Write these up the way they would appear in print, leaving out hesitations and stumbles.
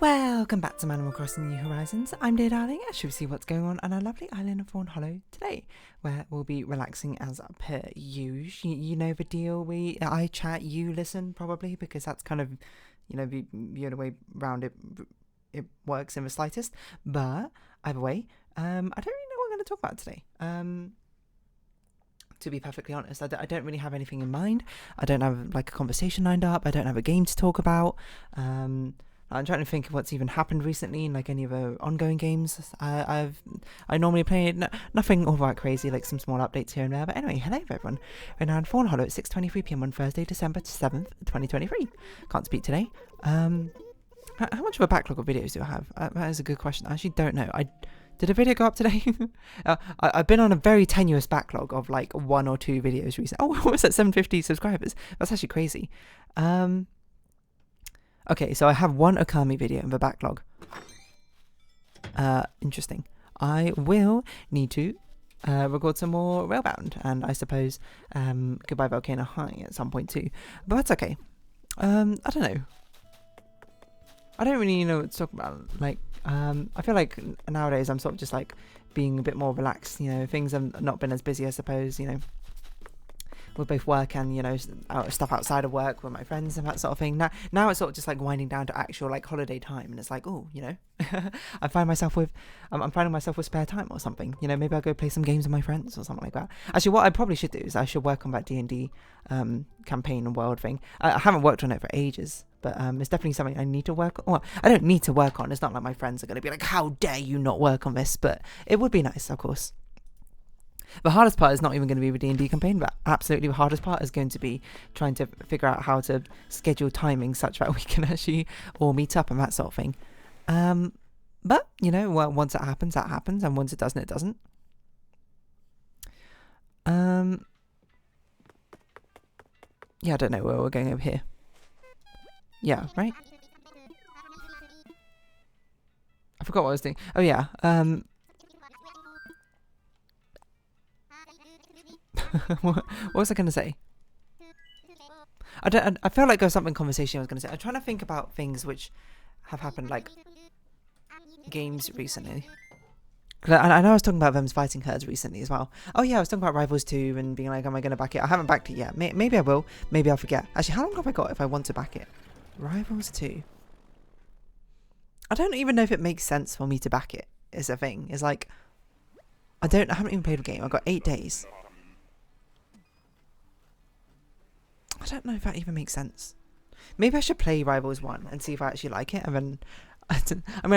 Welcome back to Animal Crossing New Horizons. I'm dear darling, as you see what's going on our lovely island of Fawnhollow today, where we'll be relaxing as per usual. You know the deal, I chat, you listen probably, because that's kind of, the other way round it works in the slightest. But either way, I don't really know what I'm going to talk about today. To be perfectly honest, I don't really have anything in mind. I don't have like a conversation lined up. I don't have a game to talk about. I'm trying to think of what's even happened recently in like any of the ongoing games I normally play. Nothing all that crazy, like some small updates here and there. But anyway, hello everyone. We're now in Fawnhollow at 6:23 p.m. on Thursday, December 7th, 2023. Can't speak today. How much of a backlog of videos do I have? That is a good question. I actually don't know. Did a video go up today? I've been on a very tenuous backlog of like 1 or 2 videos recently. Oh, what was that? 750 subscribers. That's actually crazy. Okay, so I have 1 Okami video in the backlog. Interesting. I will need to record some more Railbound, and I suppose Goodbye Volcano High at some point too. But that's okay. I don't know. I don't really know what to talk about. Like, I feel like nowadays I'm sort of just like being a bit more relaxed. Things have not been as busy, I suppose. With both work and stuff outside of work with my friends and that sort of thing. Now it's sort of just like winding down to actual like holiday time, and it's like, oh, I'm finding myself with spare time or something. Maybe I'll go play some games with my friends or something like that. Actually, what I probably should do is I should work on that D&D campaign and world thing. I haven't worked on it for ages, but it's definitely something I need to work on. Well, I don't need to work on. It's not like my friends are going to be like, how dare you not work on this? But it would be nice, of course. The hardest part is not even going to be the D&D campaign, but absolutely the hardest part is going to be trying to figure out how to schedule timing such that we can actually all meet up and that sort of thing. But, well, once it happens, that happens, and once it doesn't, it doesn't. Yeah, I don't know where we're going over here. Yeah, right? I forgot what I was doing. Oh, yeah. What was I going to say? I felt like there was something conversation I was going to say. I'm trying to think about things which have happened, like games recently. I know I was talking about Them's Fighting Herds recently as well. Oh yeah, I was talking about Rivals 2 and being like, am I going to back it? I haven't backed it yet. Maybe I will. Maybe I'll forget. Actually, how long have I got if I want to back it? Rivals 2. I don't even know if it makes sense for me to back it, is the thing. It's like, I haven't even played a game. I've got 8 days. I don't know if that even makes sense. Maybe I should play Rivals 1 and see if I actually like it, and then I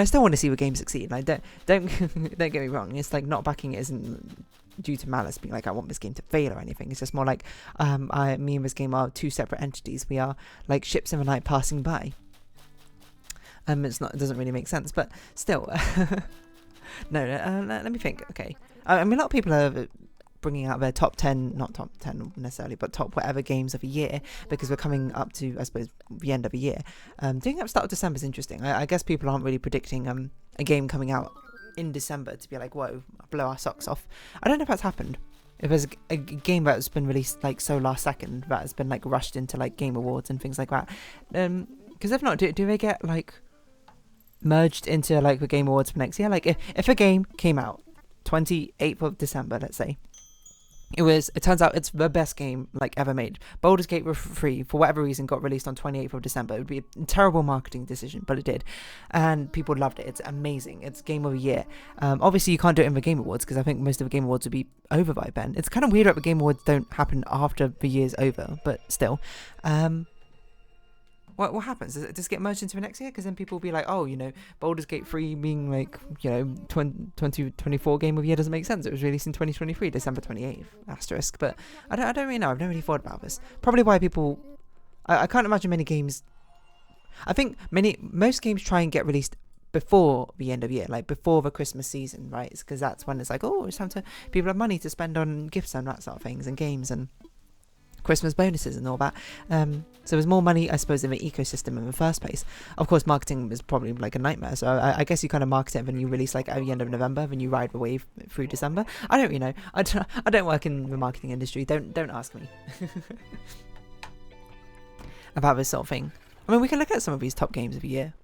still want to see the game succeed. Like, don't get me wrong. It's like not backing it isn't due to malice, being like I want this game to fail or anything. It's just more like me and this game are 2 separate entities. We are like ships in the night passing by. It doesn't really make sense, but still. No, let me think. Okay, I mean a lot of people are bringing out their top 10, not top 10 necessarily, but top whatever games of the year, because we're coming up to, I suppose, the end of the year. Doing that at the start of December is interesting. I guess people aren't really predicting a game coming out in December to be like, whoa, blow our socks off. I don't know if that's happened. If there's a game that's been released like so last second, that has been like rushed into like Game Awards and things like that. Because if not, do they get like merged into like the Game Awards for next year? Like if a game came out 28th of December, let's say, it turns out it's the best game like ever made. Baldur's Gate 3 for whatever reason got released on 28th of December. It would be a terrible marketing decision, but it did, and people loved it. It's amazing. It's game of the year. Obviously you can't do it in the Game Awards because I think most of the Game Awards would be over by then. It's kind of weird that the Game Awards don't happen after the year's over, but still. What happens? Does it get merged into the next year? Because then people will be like, oh, Baldur's Gate 3 being like, 2024 game of the year doesn't make sense. It was released in 2023, December 28th, asterisk. But I don't really know. I've never really thought about this. Probably why people... I can't imagine many games... I think most games try and get released before the end of the year, like before the Christmas season, right? Because that's when it's like, oh, it's time to... People have money to spend on gifts and that sort of things and games and Christmas bonuses and all that. So there's more money, I suppose, in the ecosystem in the first place. Of course, marketing is probably like a nightmare. So I guess you kind of market it when you release like at the end of November, when you ride the wave through December. I don't really know. I don't work in the marketing industry. Don't ask me about this sort of thing. I mean, we can look at some of these top games of the year.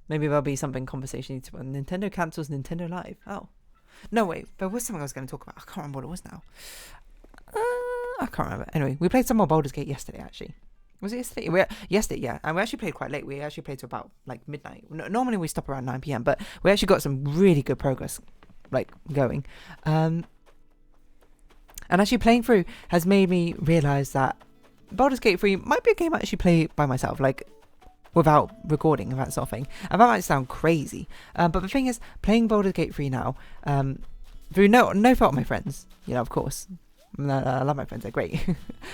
Maybe there'll be something conversation. Nintendo cancels Nintendo Live. Oh. No, wait. There was something I was going to talk about. I can't remember what it was now. I can't remember. Anyway, we played some more Baldur's Gate yesterday, actually. Was it yesterday? Yesterday, yeah. And we actually played quite late. We actually played to about, like, midnight. Normally we stop around 9 p.m, but we actually got some really good progress, like, going. And actually playing through has made me realise that Baldur's Gate 3 might be a game I actually play by myself, like, without recording and that sort of thing. And that might sound crazy. But the thing is, playing Baldur's Gate 3 now, through no fault of my friends, of course. I love my friends, they're great.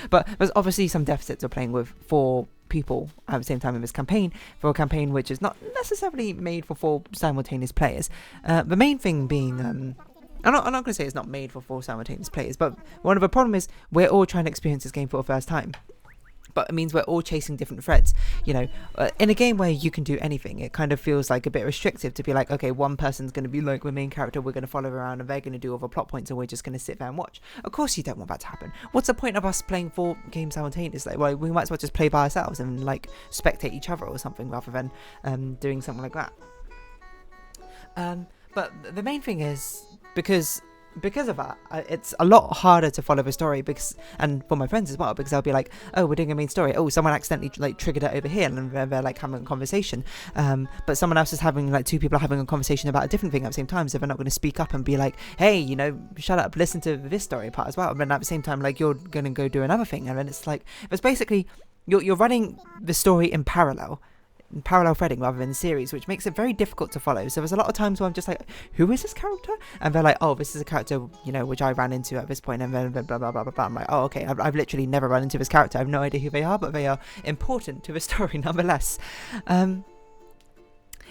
But there's obviously some deficits of playing with 4 people at the same time in this campaign, for a campaign which is not necessarily made for 4 simultaneous players. The main thing being, I'm not going to say it's not made for 4 simultaneous players, but one of the problem is we're all trying to experience this game for the first time. But it means we're all chasing different threads. In a game where you can do anything, it kind of feels like a bit restrictive to be like, okay, one person's going to be like the main character, we're going to follow around and they're going to do all the plot points and we're just going to sit there and watch. Of course you don't want that to happen. What's the point of us playing 4 games simultaneously? Well, we might as well just play by ourselves and like spectate each other or something rather than doing something like that. But the main thing is, because of that, it's a lot harder to follow the story, and for my friends as well, because they'll be like, oh, we're doing a main story, oh, someone accidentally like triggered it over here, and they're like having a conversation, but someone else is having, like, 2 people are having a conversation about a different thing at the same time, so they're not going to speak up and be like, hey, shut up, listen to this story part as well, and then at the same time, like, you're going to go do another thing, and then it's like, it's basically, you're running the story in parallel threading rather than series, which makes it very difficult to follow. So there's a lot of times where I'm just like, who is this character? And they're like, oh, this is a character, which I ran into at this point, and then blah blah blah blah blah. I'm like, oh, okay, I've literally never run into this character. I have no idea who they are, but they are important to the story nonetheless.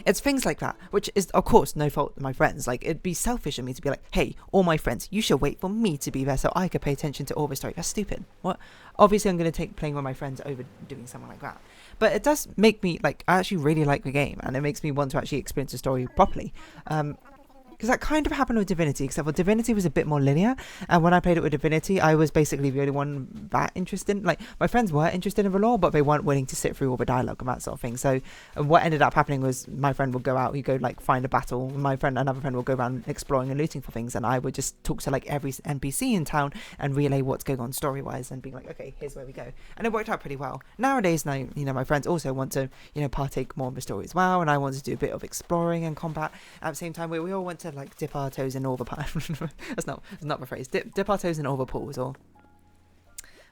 It's things like that, which is, of course, no fault of my friends. Like, it'd be selfish of me to be like, hey, all my friends, you should wait for me to be there so I could pay attention to all the story. That's stupid. What? Obviously, I'm going to take playing with my friends over doing something like that. But it does make me, like, I actually really like the game, and it makes me want to actually experience the story properly. Because that kind of happened with Divinity, except for Divinity was a bit more linear, and when I played it with Divinity, I was basically the only one that interested. Like, my friends were interested in the lore, but they weren't willing to sit through all the dialogue and that sort of thing. So what ended up happening was my friend would go out, he'd go, like, find a battle, another friend would go around exploring and looting for things, and I would just talk to, like, every NPC in town and relay what's going on story-wise and being like, okay, here's where we go. And it worked out pretty well. Nowadays, now, my friends also want to, partake more in the story as well, and I want to do a bit of exploring and combat. At the same time, we all want to, like, dip our toes in all the that's not the phrase. Dip our toes in all the pools, or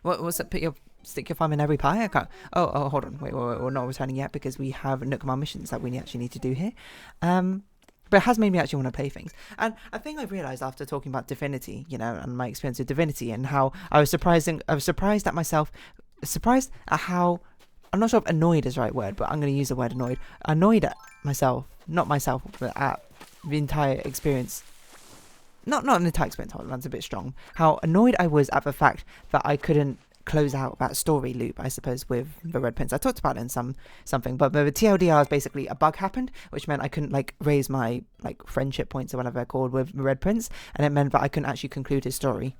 what's that? Stick your thumb in every pie. I can't. Oh, hold on. Wait, we're not returning yet because we have Nookmar missions that we actually need to do here. But it has made me actually want to play things. And I think I realised after talking about Divinity, and my experience with Divinity, and how I was surprised at myself, surprised at how, I'm not sure if annoyed is the right word, but I'm going to use the word annoyed at myself, not myself, but at the entire experience. Not an entire experience, that's a bit strong. How annoyed I was at the fact that I couldn't close out that story loop, I suppose, with the Red Prince. I talked about it in something, but the TLDR is basically a bug happened, which meant I couldn't, like, raise my, like, friendship points or whatever they're called with the Red Prince, and it meant that I couldn't actually conclude his story.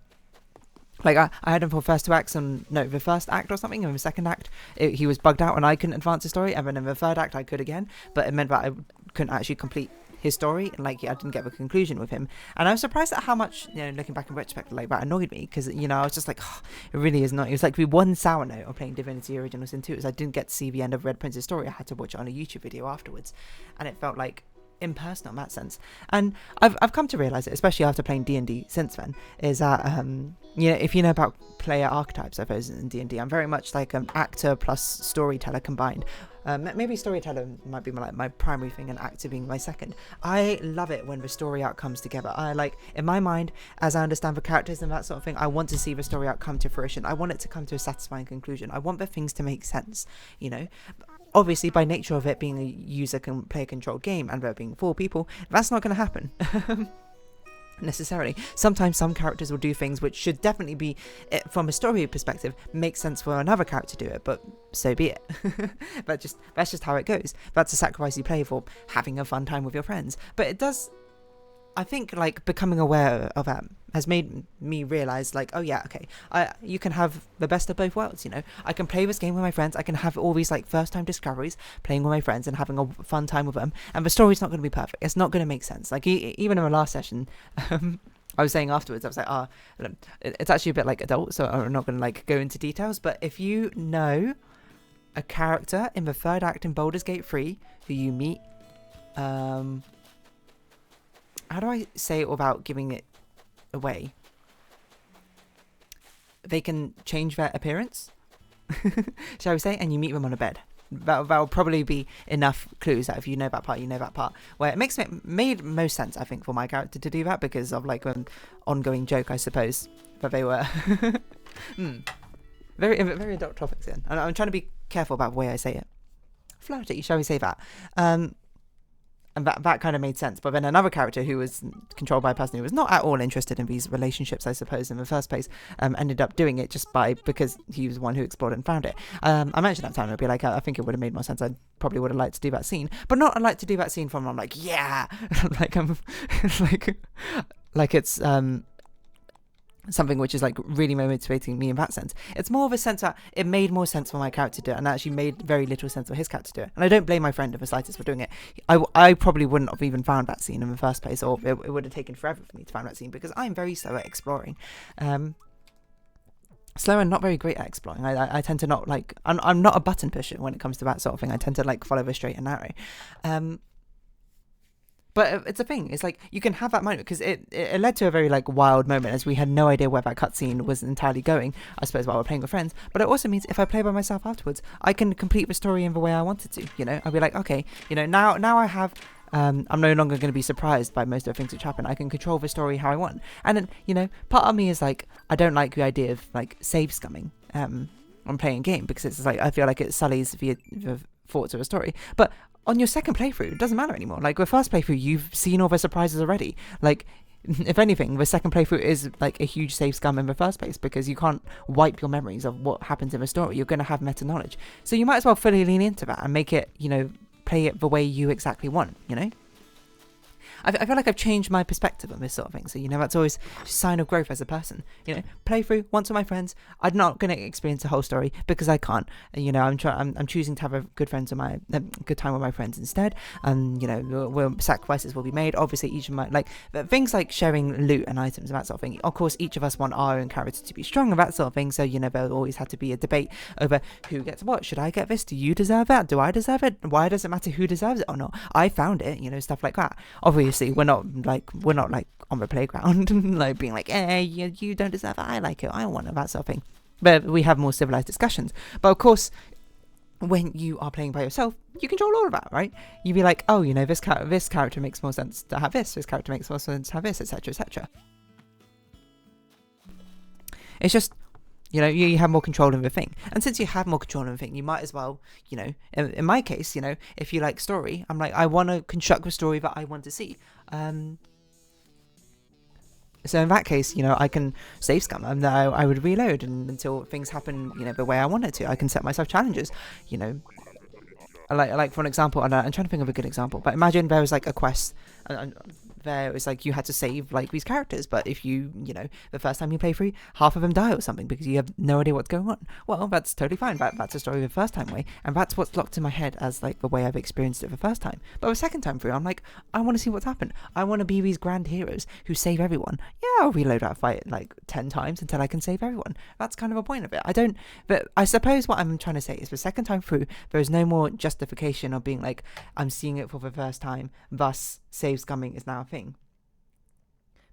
Like, I had him for the first act or something, and in the second act, he was bugged out and I couldn't advance the story, and then in the third act I could again, but it meant that I couldn't actually complete his story, and, like, I didn't get the conclusion with him. And I was surprised at how much, looking back in retrospect, like, that annoyed me, because, I was just like, oh, it really is not. It was like the one sour note of playing Divinity Original Sin 2 is I didn't get to see the end of Red Prince's story. I had to watch it on a YouTube video afterwards, and it felt like impersonal in that sense. And I've come to realise it, especially after playing D&D since then, is that if you know about player archetypes, I suppose, in D&D, I'm very much like an actor plus storyteller combined. Maybe storyteller might be my primary thing, and actor being my second. I love it when the story arc comes together. I like, in my mind, as I understand the characters and that sort of thing, I want to see the story arc come to fruition. I want it to come to a satisfying conclusion. I want the things to make sense, Obviously, by nature of it being a user can play a controlled game and there being 4 people, that's not going to happen. Necessarily. Sometimes some characters will do things which should definitely be, from a story perspective, make sense for another character to do it, but so be it. That's just how it goes. That's a sacrifice you play for having a fun time with your friends. But it does I think like becoming aware of that has made me realize like, oh yeah, okay, you can have the best of both worlds, you know. I can play this game with my friends, I can have all these like first time discoveries playing with my friends and having a fun time with them, and the story's not going to be perfect, it's not going to make sense. Like even in my last session, I was saying afterwards, I was like, it's actually a bit like adult, so I'm not going to like go into details, but if you know a character in the third act in Baldur's Gate 3 who you meet, how do I say it without giving it away? They can change their appearance, shall we say, and you meet them on a bed. That'll probably be enough clues that if you know that part, you know that part. Where it made most sense, I think, for my character to do that because of like an ongoing joke, I suppose. But they were very, very adult topics in. And I'm trying to be careful about the way I say it. Flirty, shall we say that? And that kind of made sense. But then another character who was controlled by a person who was not at all interested in these relationships, I suppose, in the first place, ended up doing it just because he was the one who explored it and found it. I mentioned that time, I'd be like, I think it would have made more sense. I probably would have liked to do that scene, but not I'd like to do that scene from I'm like, yeah, like I'm like it's something which is like really motivating me in that sense. It's more of a sense that it made more sense for my character to do it, and actually made very little sense for his character to do it. And I don't blame my friend in the slightest for doing it. I probably wouldn't have even found that scene in the first place, or it would have taken forever for me to find that scene because I'm very slow at exploring. Slow and not very great at exploring. I tend to not like, I'm not a button pusher when it comes to that sort of thing. I tend to like follow the straight and narrow. But it's a thing. It's like you can have that moment because it led to a very like wild moment as we had no idea where that cutscene was entirely going. I suppose while we're playing with friends. But it also means if I play by myself afterwards, I can complete the story in the way I wanted to. You know, I'll be like, okay, you know, now I have. I'm no longer going to be surprised by most of the things which happen. I can control the story how I want. And then, you know, part of me is like, I don't like the idea of like save scumming on playing a game because it's like I feel like it sullies the thoughts of a story. But on your second playthrough, it doesn't matter anymore. Like, with first playthrough, you've seen all the surprises already. Like, if anything, the second playthrough is like a huge save scum in the first place because you can't wipe your memories of what happens in the story. You're going to have meta knowledge. So you might as well fully lean into that and make it, you know, play it the way you exactly want, you know? I feel like I've changed my perspective on this sort of thing. So, you know, that's always a sign of growth as a person. You know, play through once with my friends. I'm not going to experience the whole story because I can't. You know, I'm choosing to have a good time with my friends instead. And, you know, sacrifices will be made. Obviously, each of my, like, things like sharing loot and items and that sort of thing. Of course, each of us want our own character to be strong and that sort of thing. So, you know, there'll always have to be a debate over who gets what. Should I get this? Do you deserve that? Do I deserve it? Why does it matter who deserves it or not? I found it, you know, stuff like that. Obviously, we're not like on the playground like being like, hey, you don't deserve it, I like it, I want it, that sort of thing. But we have more civilized discussions. But of course, when you are playing by yourself, you control all of that, right? You'd be like, oh, you know, this character makes more sense to have this character makes more sense to have this, etc., etc. It's just, you know, you have more control of the thing. And since you have more control of the thing, you might as well, you know, in my case, you know, if you like story, I'm like, I want to construct the story that I want to see. So in that case, you know, I can save scum and I would reload until things happen, you know, the way I want it to. I can set myself challenges, you know. Like for an example, and I'm trying to think of a good example, but imagine there was like a quest, and there was like you had to save like these characters, but if you know, the first time you play through, half of them die or something because you have no idea what's going on. Well, that's totally fine. That's a story the first time way, and that's what's locked in my head as like the way I've experienced it the first time. But the second time through, I'm like, I want to see what's happened. I want to be these grand heroes who save everyone. Yeah, I'll reload that fight like 10 times until I can save everyone. That's kind of a point of it. But I suppose what I'm trying to say is the second time through, there is no more justification of being like, I'm seeing it for the first time, thus save scumming is now a thing.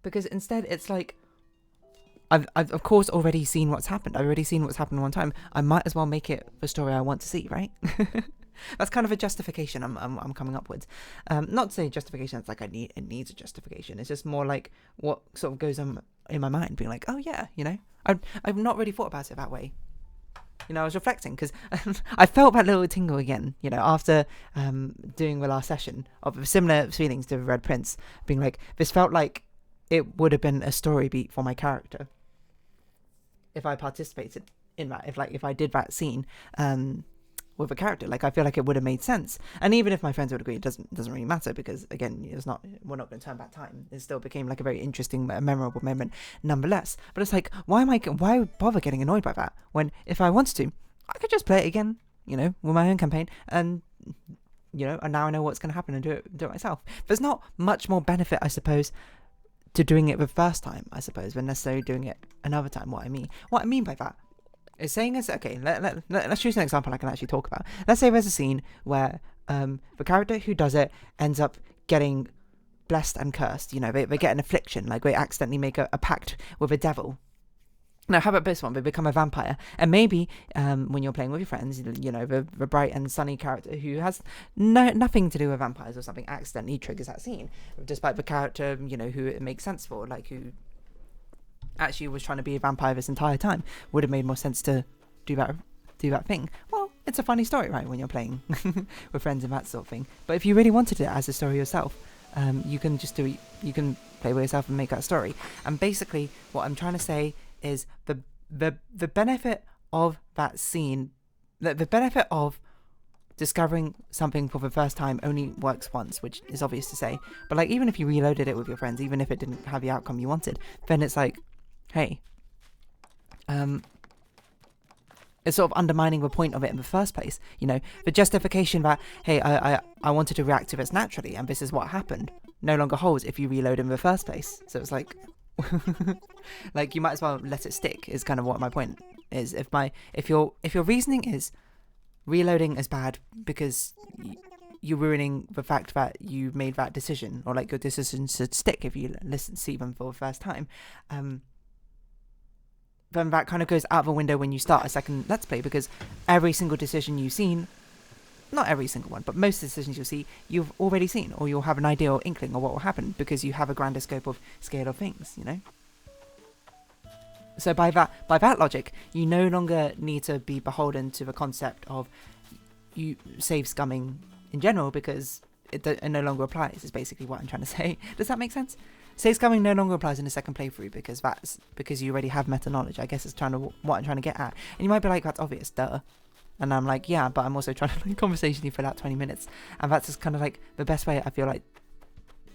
Because instead it's like, I've of course already seen what's happened. I've already seen what's happened one time. I might as well make it the story I want to see, right? That's kind of a justification I'm coming up with. Not to say justification, it's like it needs a justification. It's just more like what sort of goes on in my mind, being like, oh yeah, you know, I've not really thought about it that way. You know, I was reflecting because I felt that little tingle again, you know, after doing the last session of similar feelings to Red Prince, being like, this felt like it would have been a story beat for my character if I participated in that, if I did that scene. with a character. Like, I feel like it would have made sense. And even if my friends would agree, it doesn't really matter, because again, we're not going to turn back time. It still became like a very interesting, memorable moment nonetheless. But it's like, why bother getting annoyed by that, when if I wanted to, I could just play it again, with my own campaign, and and now I know what's going to happen, and do it myself. There's not much more benefit, I suppose, to doing it the first time, I suppose, than necessarily doing it another time. What I mean by that is saying is, okay, let's choose an example I can actually talk about. Let's say there's a scene where the character who does it ends up getting blessed and cursed. They get an affliction, like they accidentally make a pact with a devil. Now, how about this one? They become a vampire. And maybe when you're playing with your friends, the bright and sunny character who has nothing to do with vampires or something accidentally triggers that scene. Despite the character, who it makes sense for, like who actually was trying to be a vampire this entire time, would have made more sense to do that thing. Well, it's a funny story, right, when you're playing with friends and that sort of thing. But if you really wanted it as a story yourself, you can just you can play with yourself and make that story. And basically, what I'm trying to say is the benefit of that scene, the benefit of discovering something for the first time only works once, which is obvious to say. But like, even if you reloaded it with your friends, even if it didn't have the outcome you wanted, then it's like, hey, it's sort of undermining the point of it in the first place. The justification that, hey, I wanted to react to this naturally, and this is what happened, no longer holds if you reload in the first place. So it's like, like, you might as well let it stick, is kind of what my point is. If your reasoning is reloading is bad because you're ruining the fact that you made that decision, or like your decision should stick if you see them for the first time, then that kind of goes out the window when you start a second Let's Play, because every single decision you've seen, not every single one, but most decisions you'll see, you've already seen, or you'll have an idea or inkling of what will happen, because you have a grander scope of scale of things, So by that logic, you no longer need to be beholden to the concept of you save scumming in general, because it no longer applies, is basically what I'm trying to say. Does that make sense? Save scumming no longer applies in a second playthrough, because you already have meta knowledge, I guess is what I'm trying to get at. And you might be like, that's obvious, duh. And I'm like, yeah, but I'm also trying to conversationally fill out 20 minutes. And that's just kind of like the best way I feel like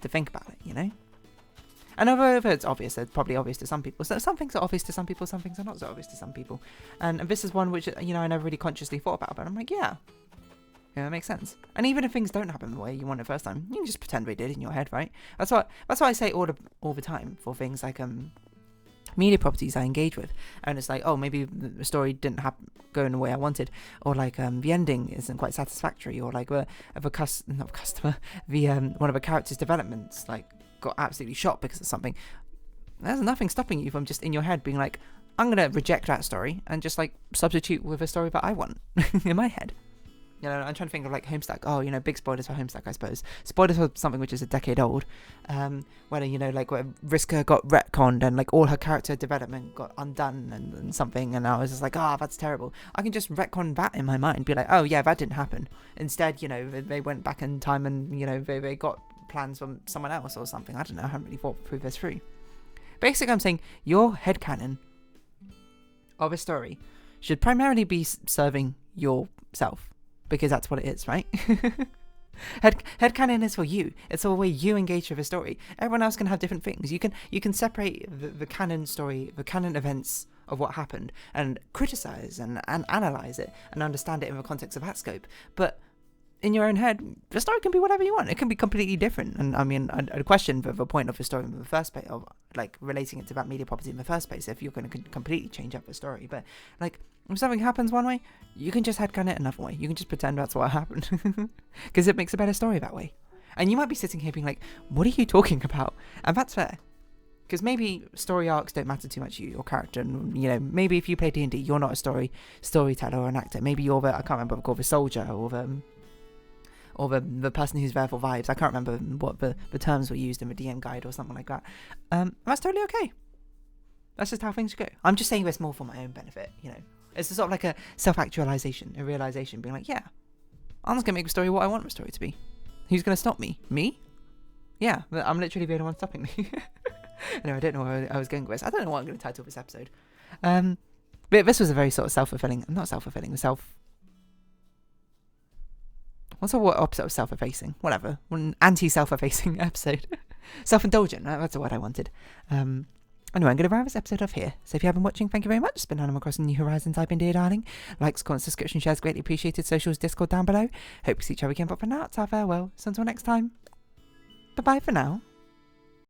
to think about it, And although it's obvious, it's probably obvious to some people. So some things are obvious to some people, some things are not so obvious to some people. And this is one which, I never really consciously thought about, but I'm like, yeah, that makes sense. And even if things don't happen the way you want it first time, you can just pretend they did in your head, right? That's what I say all the time for things like media properties I engage with, and it's like, oh, maybe the story didn't go in the way I wanted, or like the ending isn't quite satisfactory, or like one of the character's developments like got absolutely shot because of something. There's nothing stopping you from just in your head being like, I'm gonna reject that story and just like substitute with a story that I want in my head. I'm trying to think of like Homestuck. Oh, big spoilers for Homestuck, I suppose. Spoilers for something which is a decade old. Where, where Vriska got retconned and like all her character development got undone and something. And I was just like, that's terrible. I can just retcon that in my mind. Be like, oh yeah, that didn't happen. Instead, they went back in time and, they got plans from someone else or something. I don't know. I haven't really thought this through. Basically, I'm saying your headcanon of a story should primarily be serving yourself. Because that's what it is, right? Headcanon is for you. It's the way you engage with a story. Everyone else can have different things. You can separate the canon story, the canon events of what happened, and criticize and analyze it and understand it in the context of that scope. But in your own head, the story can be whatever you want. It can be completely different. And I mean, I question the point of the story in the first place, of like relating it to that media property in the first place, if you're going to completely change up the story. But like, if something happens one way, you can just headcanon it another way. You can just pretend that's what happened, because it makes a better story that way. And you might be sitting here being like, what are you talking about? And that's fair. Because maybe story arcs don't matter too much to you, your character, and maybe if you play D&D, you're not a storyteller or an actor. Maybe you're I can't remember what called, the soldier, or the person who's there for vibes. I can't remember what the terms were used in the DM guide or something like that. That's totally okay. That's just how things go. I'm just saying this more for my own benefit, It's sort of like a self-actualization, a realization, being like, yeah, I'm just going to make the story what I want the story to be. Who's going to stop me? Me? Yeah, I'm literally the only one stopping me. Anyway, I don't know where I was going with this. I don't know what I'm going to title this episode. But this was a very sort of not self-fulfilling, What's the opposite of self-effacing? Whatever. An anti-self-effacing episode. Self-indulgent. That's the word I wanted. Anyway, I'm going to wrap this episode off here. So if you have been watching, thank you very much. It's been Animal Crossing New Horizons. I've been Dear Darling. Likes, comments, subscription, shares, greatly appreciated. Socials, Discord down below. Hope to see each other again. But for now, it's our farewell. So until next time, bye-bye for now.